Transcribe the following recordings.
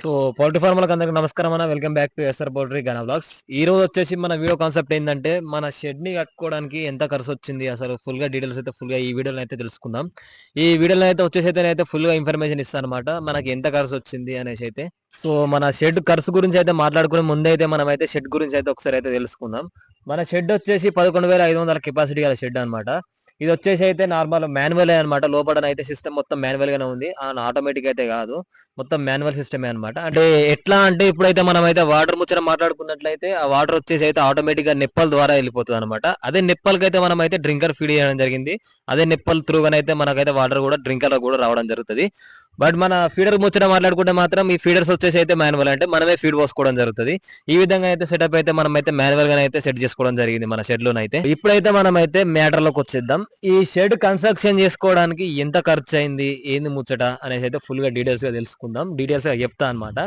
So poultry ఫార్మర్లకు అందరికీ నమస్కారం అన్న. Welcome back to SR poultry గనా వ్లాగ్స్. ఈ రోజు వచ్చేసి మన వీడియో కాన్సెప్ట్ ఏంటంటే మన షెడ్ ని కట్టుకోవడానికి ఎంత ఖర్చు వచ్చింది, అసలు ఫుల్ గా డీటెయిల్స్ అయితే ఫుల్ గా ఈ వీడియోలో అయితే తెలుసుకుందాం. ఈ వీడియోలో అయితే వచ్చేసి అయితే ఫుల్ గా ఇన్ఫర్మేషన్ ఇస్తాను అనమాట, మనకి ఎంత ఖర్చు వచ్చింది అనేసి అయితే. సో మన షెడ్ ఖర్చు గురించి అయితే మాట్లాడుకునే ముందే అయితే మనం అయితే షెడ్ గురించి అయితే ఒకసారి అయితే తెలుసుకుందాం. మన షెడ్ వచ్చేసి 11,500 కెపాసిటీ గల షెడ్ అనమాట. ఇది వచ్చేసి అయితే నార్మల్ మాన్యువల్ అనమాట. లోపల అయితే సిస్టమ్ మొత్తం మాన్యువల్ గానే ఉంది, ఆటోమేటిక్ అయితే కాదు, మొత్తం మాన్యువల్ సిస్టమే అనమాట. అంటే ఎట్లా అంటే ఇప్పుడైతే మనం అయితే వాటర్ ముచ్చట మాట్లాడుకున్నట్లయితే ఆ వాటర్ వచ్చేసి అయితే ఆటోమేటిక్ గా నిప్పల ద్వారా వెళ్ళిపోతుంది అనమాట. అదే నిప్పలకి అయితే మనం అయితే డ్రింకర్ ఫీడ్ చేయడం జరిగింది. అదే నిప్పల్ త్రూగానైతే మనకైతే వాటర్ కూడా డ్రింకర్ కూడా రావడం జరుగుతుంది. బట్ మన ఫీడర్ ముచ్చట మాట్లాడుకుంటే మాత్రం ఈ ఫీడర్స్ వచ్చేసి అయితే మాన్యువల్, అంటే మనమే ఫీడ్ పోసుకోవడం జరుగుతుంది. ఈ విధంగా అయితే సెటప్ అయితే మనం అయితే మాన్యువల్ గా అయితే సెట్ చేసుకోవడం జరిగింది మన షెడ్ లోనైతే. ఇప్పుడైతే మనం అయితే మ్యాటర్ లోకి వచ్చేద్దాం. ఈ షెడ్ కన్స్ట్రక్షన్ చేసుకోవడానికి ఎంత ఖర్చు అయింది, ఏంది ముచ్చట అనేసి అయితే ఫుల్ గా డీటెయిల్స్ గా తెలుసుకుందాం. డీటెయిల్స్ గా చెప్తా అనమాట.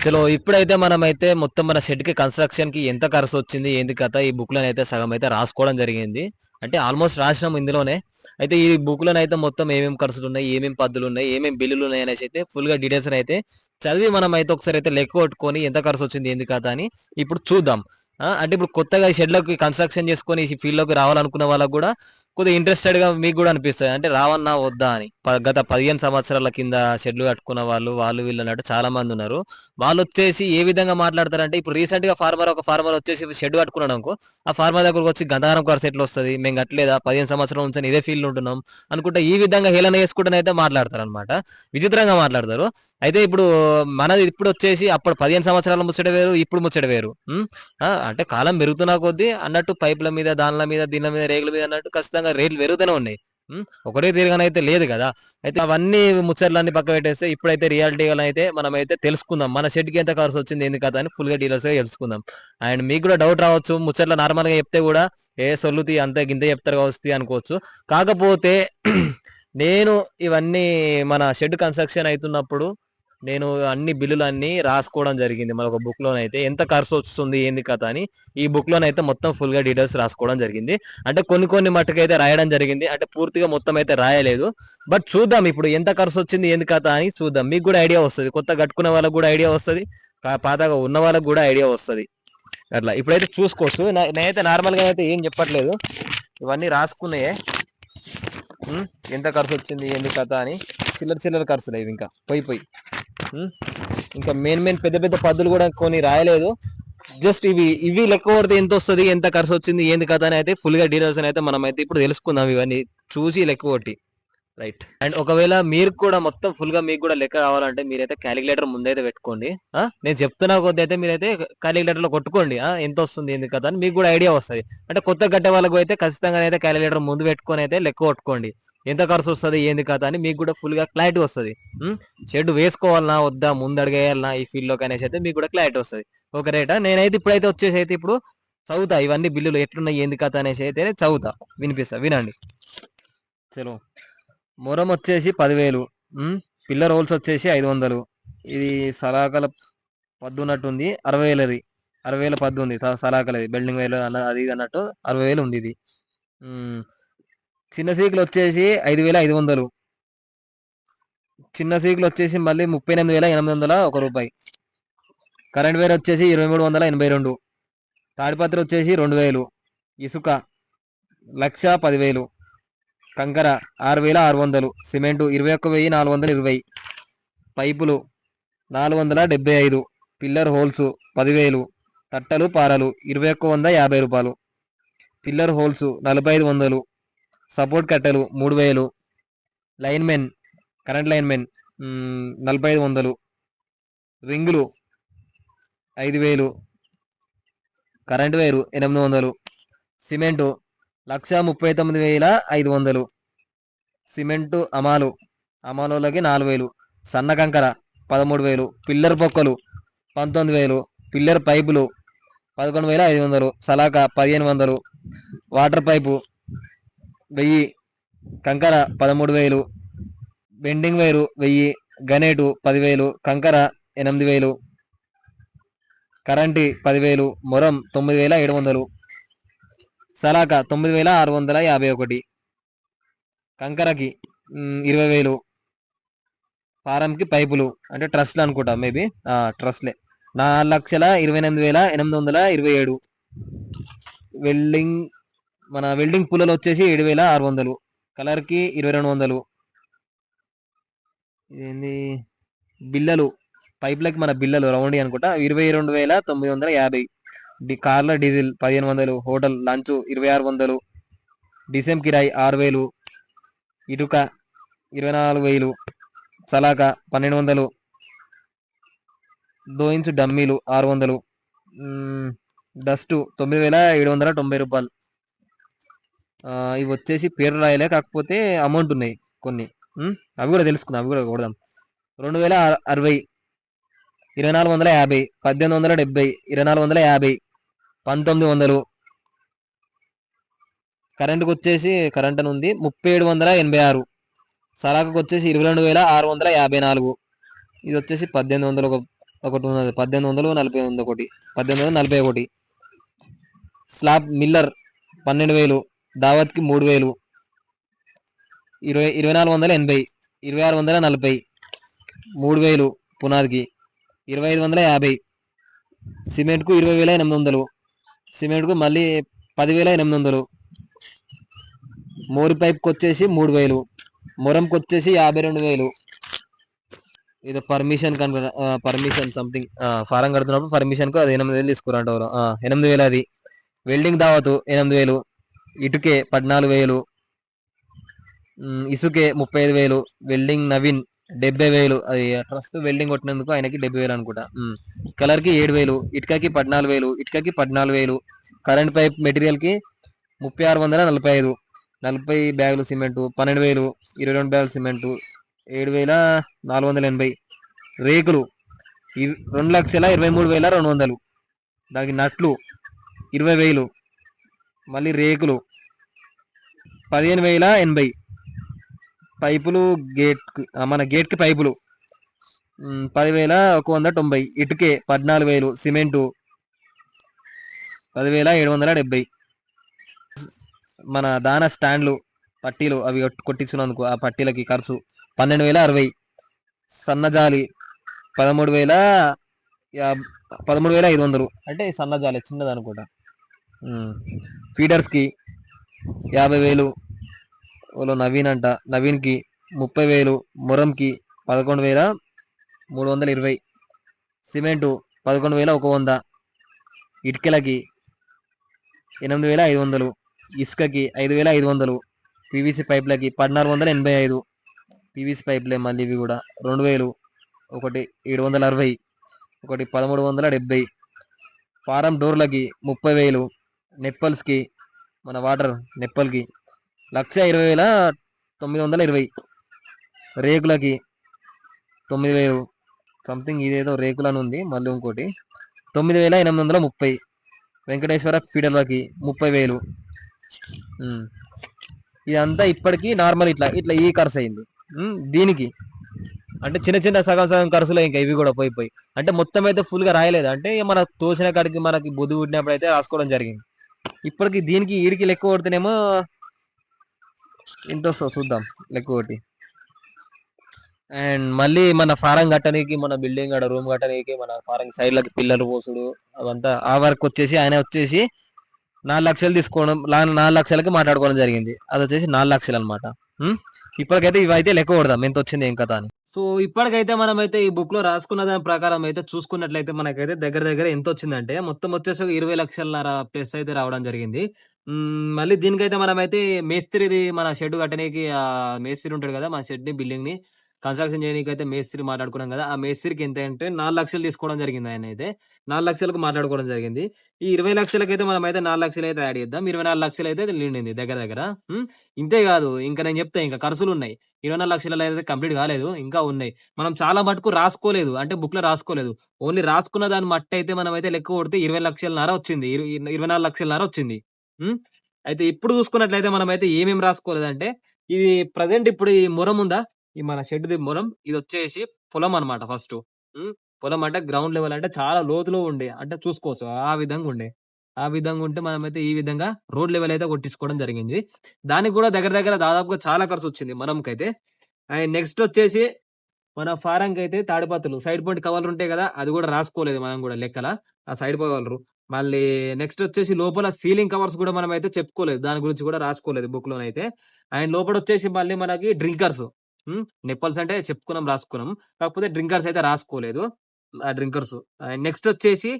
చలో ఇప్పుడైతే మనం అయితే మొత్తం మన షెడ్ కి కన్స్ట్రక్షన్ కి ఎంత ఖర్చు వచ్చింది, ఏంది కథ, ఈ బుక్ లో అయితే సగం అయితే రాసుకోవడం జరిగింది. అంటే ఆల్మోస్ట్ రాసినాం ఇందులోనే. అయితే ఈ బుక్ లో అయితే మొత్తం ఏమేమి ఖర్చులు ఉన్నాయి, ఏమేమి పద్దులు ఉన్నాయి, ఏమేమి బిల్లులు ఉన్నాయి అనేసి అయితే ఫుల్ గా డీటెయిల్స్ అయితే చదివి మనం అయితే ఒకసారి అయితే లెక్క కొట్టుకొని ఎంత ఖర్చు వచ్చింది ఏంది కథ అని ఇప్పుడు చూద్దాం. అంటే ఇప్పుడు కొత్తగా ఈ షెడ్లోకి కన్స్ట్రక్షన్ చేసుకొని ఈ ఫీల్డ్ లోకి రావాలనుకున్న వాళ్ళకి కూడా కొద్దిగా ఇంట్రెస్టెడ్ గా మీకు కూడా అనిపిస్తుంది, అంటే రావన్నా వద్దా అని. గత 15 సంవత్సరాల కింద షెడ్లు కట్టుకున్న వాళ్ళు వీళ్ళు అన్నట్టు చాలా మంది ఉన్నారు. వాళ్ళు వచ్చేసి ఏ విధంగా మాట్లాడతారంటే, ఇప్పుడు రీసెంట్ గా ఒక ఫార్మర్ వచ్చేసి షెడ్ కట్టుకున్నాడు అనుకో, ఆ ఫార్మర్ దగ్గరకు వచ్చి గంధారం ఖర్చు ఎట్లా వస్తుంది, మేము కట్టలేదా, 15 సంవత్సరాల నుంచి ఇదే ఫీల్డ్ ఉంటున్నాం అనుకుంటే ఈ విధంగా హేళన చేసుకుంటూనైతే మాట్లాడతారు అనమాట. విచిత్రంగా మాట్లాడతారు. అయితే ఇప్పుడు మనది ఇప్పుడు వచ్చేసి అప్పుడు 15 సంవత్సరాల ముచ్చట వేరు, ఇప్పుడు ముచ్చట వేరు. అంటే కాలం పెరుగుతున్నా కొద్దీ అన్నట్టు పైపుల మీద, దానిల మీద, దీనిల మీద, రేగుల మీద అన్నట్టు ఖచ్చితంగా రేట్లు పెరుగుతూనే ఉన్నాయి. ఒకటే తిరగానైతే లేదు కదా. అయితే అవన్నీ ముచ్చట్లన్నీ పక్క పెట్టేస్తే ఇప్పుడైతే రియాలిటీగా అయితే మనం అయితే తెలుసుకుందాం మన షెడ్కి ఎంత ఖర్చు వచ్చింది ఏంది కదా అని ఫుల్ గా డీటెయిల్స్ గా తెలుసుకుందాం. అండ్ మీకు కూడా డౌట్ రావచ్చు, ముచ్చట్ల నార్మల్ గా చెప్తే కూడా ఏ సొల్లుతి అంతే గింత చెప్తారు కావచ్చు అనుకోవచ్చు. కాకపోతే నేను ఇవన్నీ మన షెడ్ కన్స్ట్రక్షన్ అవుతున్నప్పుడు నేను అన్ని బిల్లులు అన్ని రాసుకోవడం జరిగింది. మన ఒక బుక్ లోనైతే ఎంత ఖర్చు వస్తుంది ఏంది కథ అని ఈ బుక్ లోనైతే మొత్తం ఫుల్ గా డీటెయిల్స్ రాసుకోవడం జరిగింది. అంటే కొన్ని మట్టుకైతే రాయడం జరిగింది, అంటే పూర్తిగా మొత్తం అయితే రాయలేదు. బట్ చూద్దాం ఇప్పుడు ఎంత ఖర్చు వచ్చింది ఏంది కథ అని చూద్దాం. మీకు కూడా ఐడియా వస్తుంది, కొత్త కట్టుకున్న వాళ్ళకి కూడా ఐడియా వస్తుంది, పాతగా ఉన్న వాళ్ళకి కూడా ఐడియా వస్తుంది. అట్లా ఇప్పుడైతే చూసుకోవచ్చు. నేనైతే నార్మల్ గా అయితే ఏం చెప్పట్లేదు, ఇవన్నీ రాసుకున్నాయే. ఎంత ఖర్చు వచ్చింది ఏంది కథ అని చిల్లర ఖర్చులు ఇవి ఇంకా పోయి. ఇంకా మెయిన్ పెద్ద పెద్ద పద్దులు కూడా కొన్ని రాయలేదు. జస్ట్ ఇవి లెక్క కొడితే ఎంత వస్తుంది, ఎంత ఖర్చు వచ్చింది ఏంది కథ అని అయితే ఫుల్ గా డీటెయిల్స్ అయితే మనం అయితే ఇప్పుడు తెలుసుకుందాం. ఇవన్నీ చూసి లెక్క కొట్టి రైట్. అండ్ ఒకవేళ మీరు కూడా మొత్తం ఫుల్ గా మీకు కూడా లెక్క కావాలంటే మీరైతే క్యాలిక్యులేటర్ ముందైతే పెట్టుకోండి. నేను చెప్తున్నా కొద్ది అయితే మీరైతే క్యాలిక్యులేటర్ లో కొట్టుకోండి ఎంత వస్తుంది ఏంది కదా అని మీకు కూడా ఐడియా వస్తుంది. అంటే కొత్త కట్టే వాళ్ళకు అయితే ఖచ్చితంగా అయితే క్యాలిక్యులేటర్ ముందు పెట్టుకొని అయితే లెక్క కొట్టుకోండి, ఎంత ఖర్చు వస్తుంది ఏంది కదా అని మీకు కూడా ఫుల్ గా క్లారిటీ వస్తుంది. షెడ్ వేసుకోవాలన్నా వద్దా, ముందు అడిగేయాలన్నా ఈ ఫీల్డ్ లోకి అనేసి అయితే మీకు కూడా క్లారిటీ వస్తుంది. ఓకే రైటా. నేనైతే ఇప్పుడైతే వచ్చేసి అయితే ఇప్పుడు చదువుతా ఇవన్నీ బిల్లులు ఎట్లున్నాయి ఏంది కథ అనేసి అయితే చదువుతా, వినిపిస్తా వినండి. చలో మొరం వచ్చేసి 10,000, పిల్లర్ హోల్స్ వచ్చేసి 500. ఇది సలాకల పద్దు ఉన్నట్టుంది, 60,000. 60,000 పద్దు ఉంది సలాకలది, బిల్డింగ్ వేలు అది అన్నట్టు 60,000 ఉంది ఇది. చిన్న సీకులు వచ్చేసి 5,500. చిన్న సీకులు వచ్చేసి మళ్ళీ 38,800 రూపాయి. కరెంట్ వేర్ వచ్చేసి 2,382. తాడిపత్రి వచ్చేసి 2,000. ఇసుక 1,10,000. కంకర 6,600. సిమెంటు 21,420. పైపులు 475. Pillar holes 10,000. తట్టలు పారలు 2,150 రూపాయలు. Pillar holes 4,500. సపోర్ట్ కట్టెలు 3,000. Linemen current linemen 4,500. రింగులు 5,000. Current wire 800. సిమెంటు 1,39,500. సిమెంటు అమాలోలకి 4,000. సన్న కంకర 13,000. పిల్లర్ పొక్కలు 19,000. పిల్లర్ పైపులు 11,500. సలాక 1,500. Water pipe 1,000. కంకర 13,000. Bending wire 1,000. గనేటు 10,000. కంకర 8,000. కరెంటు 10,000. మొరం 9,700. సలాక 9,651. కంకరకి 20,000. ఫారంకి పైపులు అంటే ట్రస్లు అనుకుంటా మేబీ. ట్రస్లే. 4,28,827. వెల్డింగ్ మన వెల్డింగ్ పుల్లలు వచ్చేసి 7,600. కలర్ కి 2,200. ఏంది బిల్లలు పైప్లకి మన బిల్లలు రౌండ్ అనుకుంటా 22,950. కార్ల డీజిల్ 1,500. Hotel lunch 2,600. డిసెం కిరాయి 6,000. ఇటుక 24,000. సలాక 1,200. దోయించు డమ్మీలు 600. డస్ట్ 9,790 రూపాయలు. ఇవి వచ్చేసి పేరు రాయలే, కాకపోతే అమౌంట్ ఉన్నాయి కొన్ని. అవి కూడా తెలుసుకుందాం, అవి కూడా కొడదాం. 2,060. 2,450. 1,870. 2,450. 1,900. కరెంటుకి వచ్చేసి కరెంట్ అని ఉంది 3,786. సలాకకు వచ్చేసి 22,654. ఇది వచ్చేసి 1,800 ఒకటి ఉన్నది. 1,840 ఒకటి. 1,841. Slab Miller 12,000. దావత్కి 3,000. 2,480. 2,640. 3,000 పునాదికి. 2,550. సిమెంట్కు 20,800. సిమెంట్కు మళ్ళీ 10,800. మోరి పైప్కి వచ్చేసి 3,000. మొరంకి వచ్చేసి 52,000. ఇది పర్మిషన్ పర్మిషన్ సంథింగ్ ఫారం కడుతున్నప్పుడు పర్మిషన్కు అది 8,000 తీసుకురంట. 8,000 అది. వెల్డింగ్ దావతు 8,000. ఇటుకే 14,000. ఇసుకే 35,000. వెల్డింగ్ నవీన్ 70,000. అది ట్రస్ట్ వెల్డింగ్ కొట్టినందుకు ఆయనకి 70,000 అనుకుంటా. కలర్కి 7,000. ఇటుకకి 14,000. ఇటుకకి 14,000. Current pipe మెటీరియల్కి 3,645. 40 బ్యాగులు సిమెంటు 12,000. 22 బ్యాగులు సిమెంటు 7,480. రేకులు 2,23,200. దానికి నట్లు 20,000. మళ్ళీ రేకులు 15,080. పైపులు మన గేట్కి పైపులు 10,190. ఇటుకే 14,000. సిమెంటు 10,770. మన దాన స్టాండ్లు పట్టీలు అవి కొట్టించినందుకు ఆ పట్టీలకి ఖర్చు 12,060. సన్నజాలి 13,500. అంటే సన్నజాలి చిన్నది అనుకుంటా. ఫీడర్స్కి 50,000. ఓలో నవీన్ అంట. నవీన్కి 30,000. మొరంకి 11,320. సిమెంటు 11,100. ఇటుకలకి 8,500. ఇసుకకి 5,500. పీవీసీ పైప్లకి 1,485. పీవీసీ పైప్లే మళ్ళీ ఇవి కూడా 2,000. ఒకటి 760. ఒకటి 1,370. ఫారం డోర్లకి 30,000. నెప్పల్స్కి మన వాటర్ నెప్పల్కి 1,20,920. రేకులకి 9,000 సంథింగ్. ఇదేదో రేకులని ఉంది మళ్ళీ ఇంకోటి 9,830. వెంకటేశ్వర ఫీడర్లకి 30,000. ఇదంతా ఇప్పటికీ నార్మల్ ఇట్లా ఇట్లా ఈ ఖర్చు అయింది. దీనికి అంటే చిన్న చిన్న సగం సగం ఖర్చులు ఇంకా ఇవి కూడా పోయి అంటే మొత్తం అయితే ఫుల్ గా రాయలేదు. అంటే మన తోచిన కాడికి మనకి బుద్ధి పుట్టినప్పుడు అయితే రాసుకోవడం జరిగింది. ఇప్పటికి దీనికి ఈడికి లెక్క కొడితేనేమో ఇంత చూద్దాం లెక్క కొట్టి. అండ్ మళ్ళీ మన ఫారం కట్టడానికి, మన బిల్డింగ్ ఆడ రూమ్ కట్టడానికి, మన ఫారం సైడ్లకి పిల్లలు పోసుడు అవంతా ఆ వర్క్ వచ్చేసి ఆయన వచ్చేసి 4 లక్షలు తీసుకోవడం, 4 లక్షలకి మాట్లాడుకోవడం జరిగింది. అది వచ్చేసి 4 లక్షలు అనమాట. ఇప్పటికైతే ఇవైతే లెక్క కొడదాం ఎంత వచ్చింది ఏం కథ అని. సో ఇప్పటికైతే మనం అయితే ఈ బుక్ లో రాసుకున్న దాని ప్రకారం అయితే చూసుకున్నట్లయితే మనకైతే దగ్గర దగ్గర ఎంత వచ్చిందంటే మొత్తం వచ్చేసి 20 లక్షలన్నర ప్లస్ అయితే రావడం జరిగింది. మళ్ళీ దీనికైతే మనం అయితే మేస్త్రిది మన షెడ్ కట్టడానికి మేస్త్రి ఉంటాడు కదా, మన షెడ్ ని బిల్డింగ్ ని కన్స్ట్రక్షన్ చేయడానికి అయితే మేస్త్రి మాట్లాడుకున్నాం కదా. ఆ మేస్త్రికి ఎంత అంటే 4 లక్షలు తీసుకోవడం జరిగింది. ఆయన అయితే 4 లక్షలకు మాట్లాడుకోవడం జరిగింది. ఈ 20 లక్షలకైతే మనం అయితే 4 లక్షలు అయితే యాడ్ చేద్దాం. 24 లక్షలు అయితే నిండింది దగ్గర దగ్గర. ఇంతే కాదు, ఇంకా నేను చెప్తా ఇంకా ఖర్చులు ఉన్నాయి. 24 లక్షలలో అయితే కంప్లీట్ కాలేదు, ఇంకా ఉన్నాయి. మనం చాలా మటుకు రాసుకోలేదు, అంటే బుక్ లో రాసుకోలేదు. ఓన్లీ రాసుకున్న దాని మట్టి అయితే మనం అయితే లెక్క కొడితే 20 లక్షలన్నర వచ్చింది. 24 లక్షలన్నర వచ్చింది. అయితే ఇప్పుడు చూసుకున్నట్లయితే మనం అయితే ఏమేమి రాసుకోలేదంటే, ఇది ప్రజెంట్ ఇప్పుడు ఈ మొరం ఉందా, ఈ మన షెడ్ ది మొరం, ఇది వచ్చేసి పొలం అనమాట. ఫస్ట్ పొలం అంటే గ్రౌండ్ లెవెల్, అంటే చాలా లోతులో ఉండే, అంటే చూసుకోవచ్చు ఆ విధంగా ఉండే. ఆ విధంగా ఉంటే మనమైతే ఈ విధంగా రోడ్ లెవెల్ అయితే కొట్టించుకోవడం జరిగింది. దానికి కూడా దగ్గర దగ్గర దాదాపుగా చాలా ఖర్చు వచ్చింది మనంకైతే. అండ్ నెక్స్ట్ వచ్చేసి మన ఫారంకి అయితే తాడిపత్రులు సైడ్ పాయింట్ కవర్లు ఉంటాయి కదా, అది కూడా రాసుకోలేదు మనం కూడా లెక్కల. ఆ సైడ్ కవర్లు మళ్ళీ నెక్స్ట్ వచ్చేసి లోపల సీలింగ్ కవర్స్ కూడా మనం అయితే చెప్పుకోలేదు, దాని గురించి కూడా రాసుకోలేదు బుక్ లోనైతే. అండ్ లోపల వచ్చేసి మళ్ళీ మనకి డ్రింకర్స్, నిప్పల్స్ అంటే చెప్పుకున్నాం రాసుకున్నాం, కాకపోతే డ్రింకర్స్ అయితే రాసుకోలేదు. ఆ డ్రింకర్స్ నెక్స్ట్ వచ్చేసి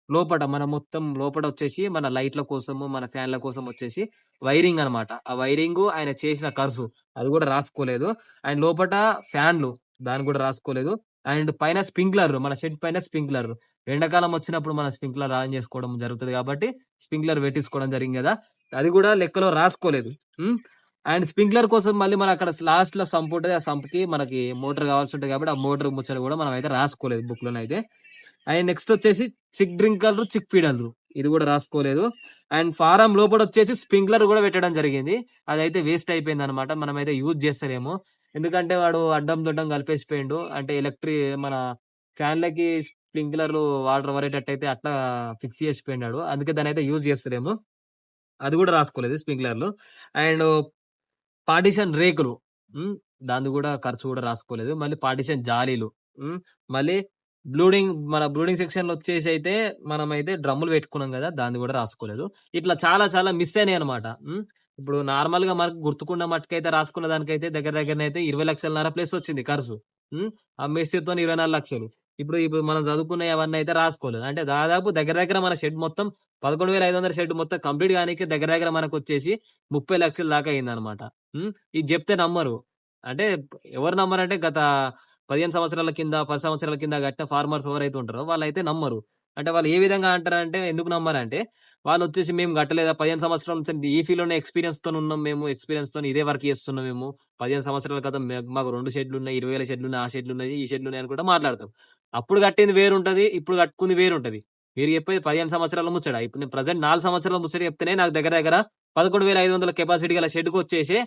లోపట మన మొత్తం లోపట వచ్చేసి మన లైట్ల కోసము మన ఫ్యాన్ల కోసం వచ్చేసి వైరింగ్ అన్నమాట. ఆ వైరింగ్ ఆయన చేసిన ఖర్చు అది కూడా రాసుకోలేదు. అండ్ లోపట ఫ్యాన్లు దాన్ని కూడా రాసుకోలేదు. అండ్ పైన స్ప్రింక్లర్, మన షెడ్ పైన స్ప్రింక్లర్, ఎండాకాలం వచ్చినప్పుడు మన స్ప్రింక్లర్ ఆన్ చేసుకోవడం జరుగుతుంది కాబట్టి స్ప్రింక్లర్ పెట్టించుకోవడం జరిగింది కదా, అది కూడా లెక్కలో రాసుకోలేదు. అండ్ స్ప్రింక్లర్ కోసం మళ్ళీ మన అక్కడ లాస్ట్ లో సంప్ ఉంటుంది, ఆ సంప్ కి మనకి మోటార్ కావాల్సి ఉంటుంది కాబట్టి ఆ మోటార్ ముచ్చట కూడా మనం అయితే రాసుకోలేదు బుక్ లోనైతే. అండ్ నెక్స్ట్ వచ్చేసి చిక్ డ్రింకర్లు చిక్ ఫీడర్లు ఇది కూడా రాసుకోలేదు. అండ్ ఫారం లోపల వచ్చేసి స్ప్రింక్లర్ కూడా పెట్టడం జరిగింది, అదైతే వేస్ట్ అయిపోయింది అనమాట, మనం అయితే యూజ్ చేస్తలేము. ఎందుకంటే వాడు అడ్డం దొడ్డం కలిపేసిపోయిండు, అంటే మన ఫ్యాన్లకి స్ప్రింక్లర్లు వాటర్ పడేటట్టు అయితే అట్లా ఫిక్స్ చేసిపోయినాడు, అందుకే దాని అయితే యూజ్ చేస్తలేము, అది కూడా రాసుకోలేదు స్ప్రింక్లర్లు. అండ్ పార్టిషన్ రేకులు, దాన్ని కూడా ఖర్చు కూడా రాసుకోలేదు. మళ్ళీ పార్టిషన్ జాలీలు, మళ్ళీ మన బ్లూడింగ్ సెక్షన్ లో వచ్చేసి అయితే మనమైతే డ్రమ్ములు పెట్టుకున్నాం కదా, దాన్ని కూడా రాసుకోలేదు. ఇట్లా చాలా చాలా మిస్ అయినాయి అనమాట. ఇప్పుడు నార్మల్ గా మనకు గుర్తుకున్న మట్టుకైతే రాసుకున్న దానికైతే దగ్గరనైతే 20,00,000 ప్లస్ వచ్చింది ఖర్చు. ఆ మేస్త్రితో 24 లక్షలు. ఇప్పుడు మనం చదువుకున్న అవన్నీ అయితే రాసుకోలేదు. అంటే దాదాపు దగ్గర మన షెడ్ మొత్తం 11,500 షెడ్ మొత్తం కంప్లీట్ గానికి దగ్గర మనకు వచ్చేసి 30 లక్షల దాకా అయిందనమాట. ఇది చెప్తే నమ్మరు. అంటే ఎవరు నమ్మరంటే గత 15 సంవత్సరాల కింద 10 సంవత్సరాల కింద కట్టిన ఫార్మర్స్ ఎవరైతే ఉంటారో వాళ్ళైతే నమ్మరు. అంటే వాళ్ళు ఏ విధంగా అంటారంటే, ఎందుకు నమ్మరంటే వాళ్ళొచ్చేసి మేము కట్టలేదా 15 సంవత్సరాల నుంచి ఈ ఫీల్డ్‌లోనే ఎక్స్‌పీరియన్స్‌తోని ఉన్నాం మేము. ఎక్స్‌పీరియన్స్‌తోని ఇదే వర్క్ చేస్తున్నాం మేము. 15 సంవత్సరాల క్రితం మాకు 2 షెడ్‌లున్నాయి, 20,000 షెడ్‌లున్నాయి, ఆ షెడ్‌లున్నాయి, ఈ షెడ్‌లున్నాయి అనుకుంటా మాట్లాడతాం. అప్పుడు కట్టింది వేరుంటది, ఇప్పుడు కట్టుకుంది వేరుంటది. మీరు చెప్పేది 15 సంవత్సరాల ముచ్చట. ఇప్పుడు నేను ప్రెజెంట్ 4 సంవత్సరాల ముచ్చట చెప్తేనే నాకు దగ్గర 11,500 కెపాసిటీ గల షెడ్‌కొచ్చేసి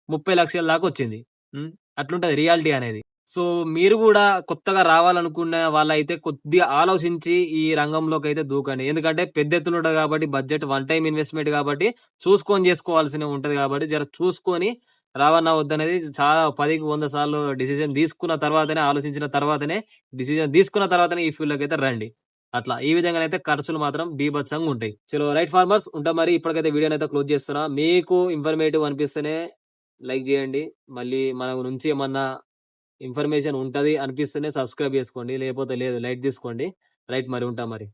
30 లక్షల దాకా వచ్చింది. అట్లుంటది రియాలిటీ అనేది. సో మీరు కూడా కొత్తగా రావాలనుకున్న వాళ్ళైతే కొద్దిగా ఆలోచించి ఈ రంగంలోకైతే దూకండి. ఎందుకంటే పెద్ద ఎత్తున ఉంటది కాబట్టి బడ్జెట్ వన్ టైమ్ ఇన్వెస్ట్‌మెంట్ కాబట్టి చూసుకొని చేసుకోవాల్సినవి ఉంటది కాబట్టి జర చూసుకొని రావన్నా వద్దనేది చాలా 10కి 100 సార్లు డిసిజన్ తీసుకున్న తర్వాతనే, ఆలోచించిన తర్వాతనే, డిసిజన్ తీసుకున్న తర్వాతనే ఈ ఫీల్డ్‌లోకైతే రండి. అట్లా ఈ విధంగానైతే ఖర్చులు మాత్రం బీభత్సంగా ఉంటాయి. చలో రైట్ ఫార్మర్స్, ఉంటా మరి. ఇప్పటికైతే వీడియోనైతే క్లోజ్ చేస్తున్నా. మీకు ఇన్ఫర్మేటివ్ అనిపిస్తేనే లైక్ చేయండి. మళ్ళీ మన నుంచి ఏమన్నా ఇన్ఫర్మేషన్ ఉంటది అనిపిస్తేనే సబ్స్క్రైబ్ చేసుకోండి, లేకపోతే లేదు లైట్ తీసుకోండి. రైట్ మరి, ఉంటా మరి.